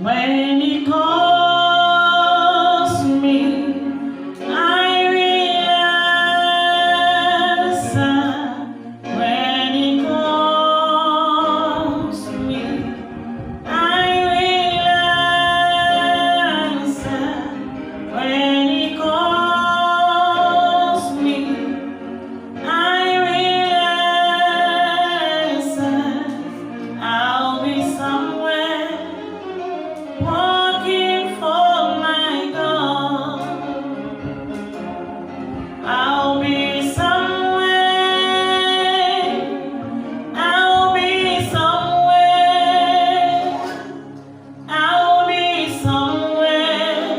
When he calls me, I will answer. When he calls me, I will answer. When he calls me, I will answer. I'll be somewhere walking for my God. I'll be somewhere. I'll be somewhere. I'll be somewhere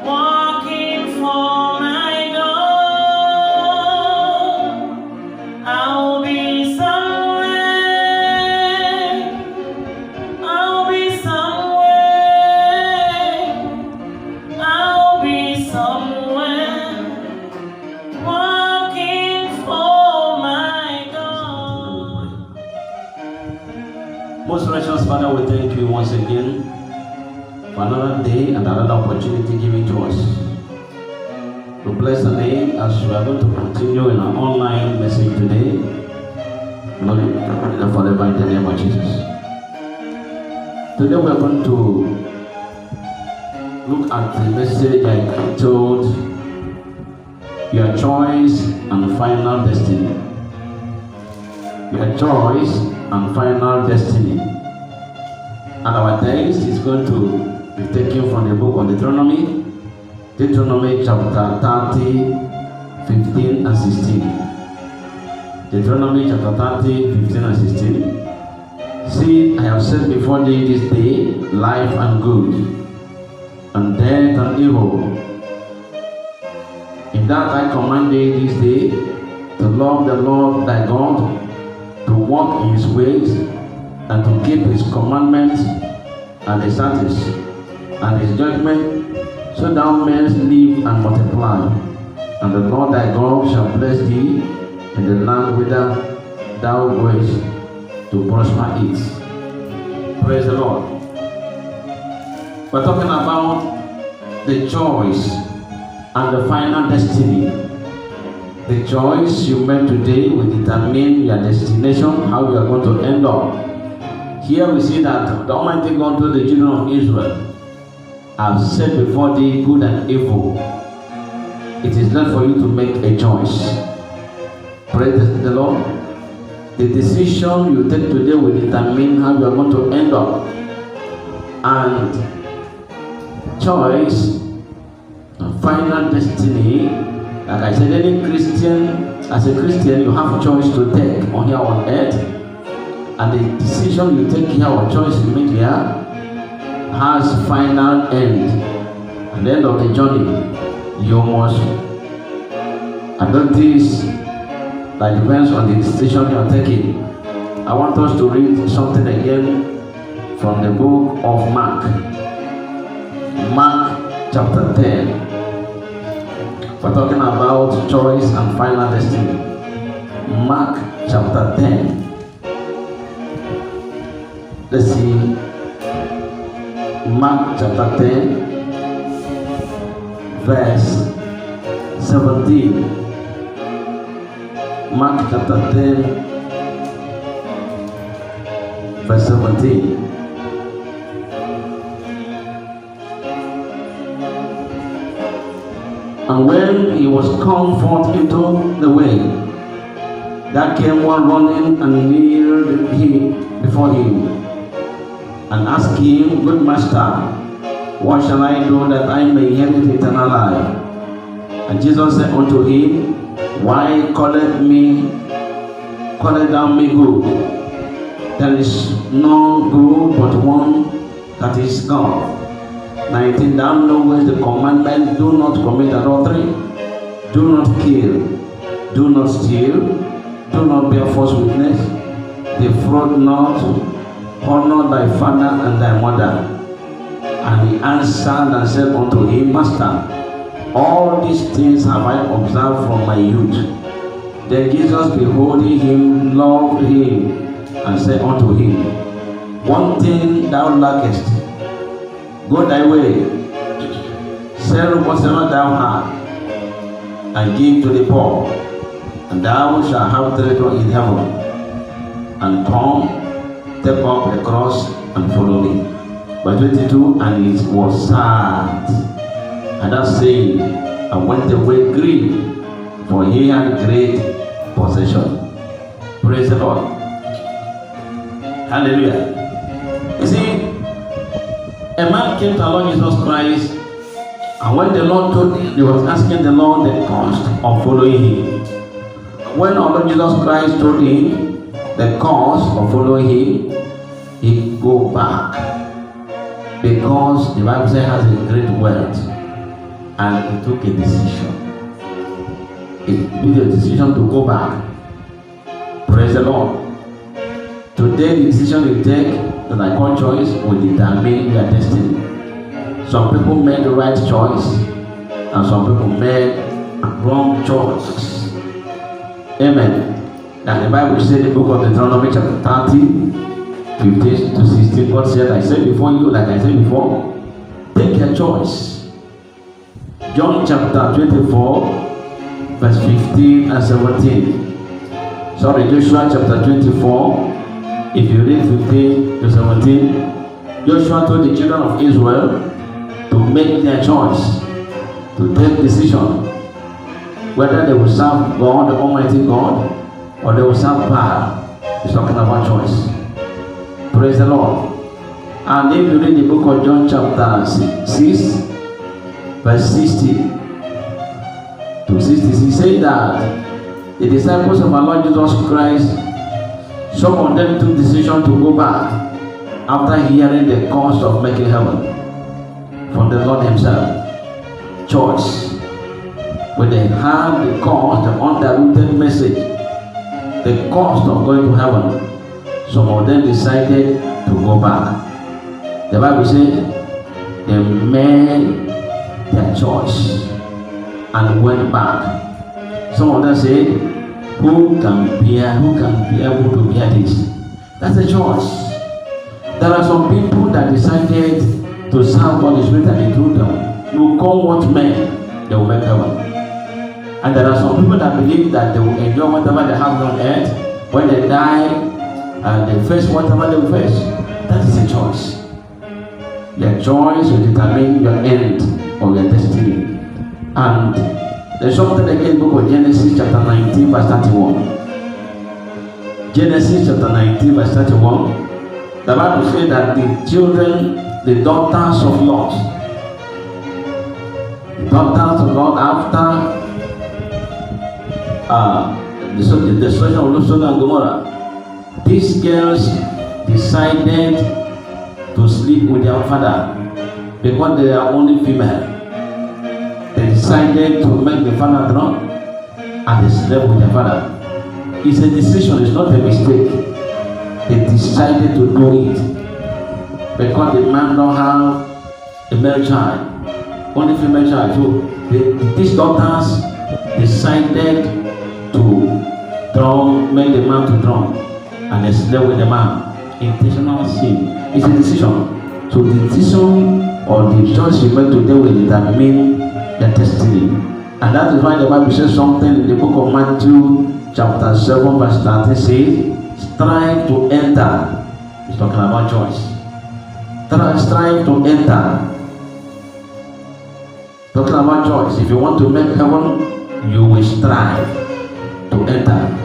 walking for my God. I'll be somewhere. I'll be somewhere. I'll be somewhere walking for my God. Most gracious Father, we thank you once again for another day and another opportunity given to us. We bless the name as we are going to continue in our online message today. Lord, we pray that forever in the name of Jesus. Today we are going to look at the message I told Your Choice and Final Destiny. Your choice and final destiny. And our text is going to be taken from the book of Deuteronomy, Deuteronomy chapter 30, 15 and 16. Deuteronomy chapter 30, 15 and 16. See, I have set before thee this day life and good, and death and evil. In that I command thee this day to love the Lord thy God, to walk in his ways, and to keep his commandments and his statutes and his judgment, so thou mayest live and multiply. And the Lord thy God shall bless thee in the land whither thou goest, to prosper it. Praise the Lord. We're talking about the choice and the final destiny. The choice you make today will determine your destination, how you are going to end up. Here we see that the Almighty God told the children of Israel, I have set before thee good and evil. It is left for you to make a choice. Praise the Lord. The decision you take today will determine how you are going to end up. And choice and final destiny, like I said, any Christian, as a Christian, you have a choice to take on here on earth. And the decision you take here or choice you make here has final end. At the end of the journey, you must adopt this that depends on the decision you are taking. I want us to read something again from the book of Mark. Mark chapter 10. We're talking about choice and final destiny. Mark chapter 10. Let's see. Mark chapter 10, verse 17. Mark chapter 10, verse 17. And when he was come forth into the way, there came one running and kneeled him before him, and asked him, Good master, what shall I do that I may inherit eternal life? And Jesus said unto him, Why callest thou me good? There is none good but one, that is God. 19. Thou knowest the commandment, do not commit adultery, do not kill, do not steal, do not bear false witness, defraud not, honor thy father and thy mother. And he answered and said unto him, Master, all these things have I observed from my youth. Then Jesus, beholding him, loved him, and said unto him, One thing thou lackest, Go thy way, sell whatsoever thou hast, and give to the poor, and thou shalt have treasure in heaven. And come, take up the cross and follow me. Verse 22, and it was sad. And that saying, and went away grieved, for he had great possession. Praise the Lord. Hallelujah. You see, a man came to our Lord Jesus Christ, and when the Lord told him, he was asking the Lord the cost of following him. When our Lord Jesus Christ told him the cost of following him, he go back. Because the Bible says has a great wealth, and he took a decision. He made a decision to go back. Praise the Lord. Today the decision you take, that I call choice, will determine your destiny. Some people made the right choice, and some people made wrong choices. Amen. And the Bible said in the book of Deuteronomy chapter 30, 15 to 16, God said, I said before you, like I said before, take your choice. John chapter 24, verse 15 and 17. Sorry, Joshua chapter 24. If you read 15 to 17, Joshua told the children of Israel to make their choice, to take decision, whether they will serve God, the Almighty God, or they will serve Baal. He's talking about choice. Praise the Lord. And if you read the book of John chapter 6, verse 60 to 66, he said that the disciples of our Lord Jesus Christ, some of them took decision to go back after hearing the cost of making heaven from the Lord himself. Choice. When they heard the cost, the undiluted message, the cost of going to heaven, some of them decided to go back. The Bible says they made their choice and went back. Some of them said, who can be able to bear this? That's a choice. There are some people that decided to serve God the Spirit and the truth. You come what men, they will make heaven. And there are some people that believe that they will enjoy whatever they have on earth. When they die, they face whatever they will face. That is a choice. Your choice will determine your end or your destiny. And there's something again in the book of Genesis chapter 19 verse 31. Genesis chapter 19 verse 31. The Bible says that the children, the daughters of Lot, after the destruction of Sodom and Gomorrah, these girls decided to sleep with their father because they are only female. They decided to make the father drunk and they slept with their father. It's a decision, it's not a mistake. They decided to do it because the man don't have a male child, only female child. So these daughters decided to make the man to drunk and they slept with the man. Intentional sin. It's a decision. So the decision or the choice you make today will determine your destiny. And that is why the Bible says something in the book of Matthew chapter 7 verse 30 says, strive to enter. It's talking about choice. Strive to enter. Talking about choice. If you want to make heaven, you will strive to enter.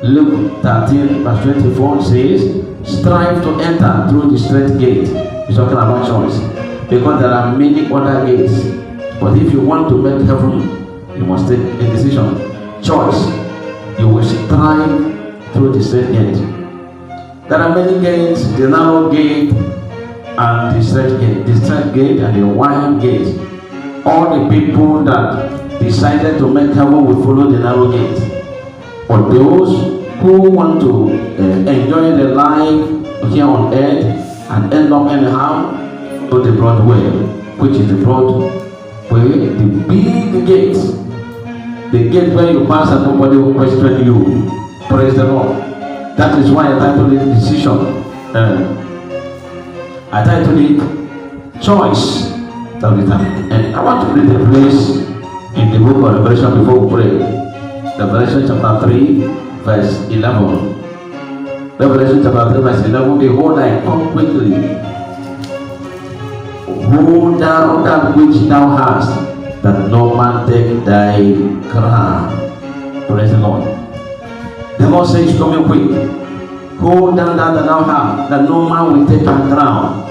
Luke 13 verse 24 says, strive to enter through the straight gate. It's talking about choice. Because there are many other gates. But if you want to make heaven, you must take a decision. Choice. You will strive through the straight gate. There are many gates, the narrow gate and the straight gate. The straight gate and the wide gate. All the people that decided to make heaven will follow the narrow gate. But those who want to enjoy their life here on earth and end up anyhow, to the broad way, which is the broad way, the big gate, the gate where you pass and nobody will question you. Praise the Lord. That is why I titled it decision. I titled it choice that will determine the end. I want to read a place in the book of Revelation before we pray. Revelation chapter 3, verse 11. Revelation chapter 3, verse 11. Behold, I come quickly. Hold down that which thou hast, that no man take thy crown. Praise the Lord. The Lord says, he's coming quick. Hold down that thou hast, that no man will take thy crown.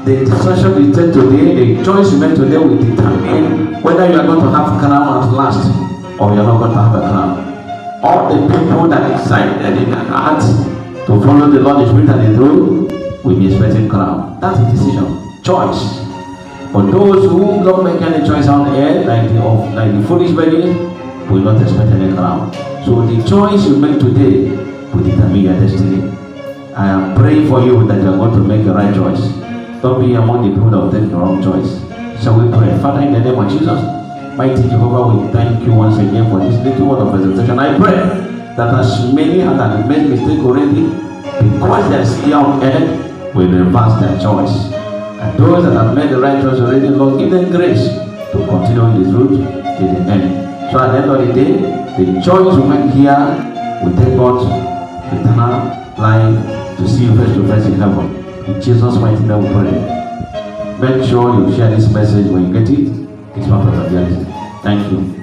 The decision you take today, the choice you make today will determine whether you are going to have a crown at last or you are not going to have a crown. All the people that decided in their hearts to follow the Lord, the Spirit and the truth will be expecting crown. That's a decision, choice. But those who don't make any choice on earth, like the foolish babies, will not expect any crown. So the choice you make today will determine your destiny. I am praying for you that you are going to make the right choice. Don't be among the people that will take the wrong choice. Shall we pray? Father, in the name of Jesus, mighty Jehovah, we thank you once again for this little word of presentation. I pray that as many as have made mistake already, because they are still on earth, will reverse their choice. And those that have made the right choice already, Lord, give them grace to continue in this route till the end. So at the end of the day, the choice we make here will take us eternal life to see you face to face in heaven. In Jesus' mighty name we pray. Make sure you share this message when you get it. It's part of the reality. Thank you.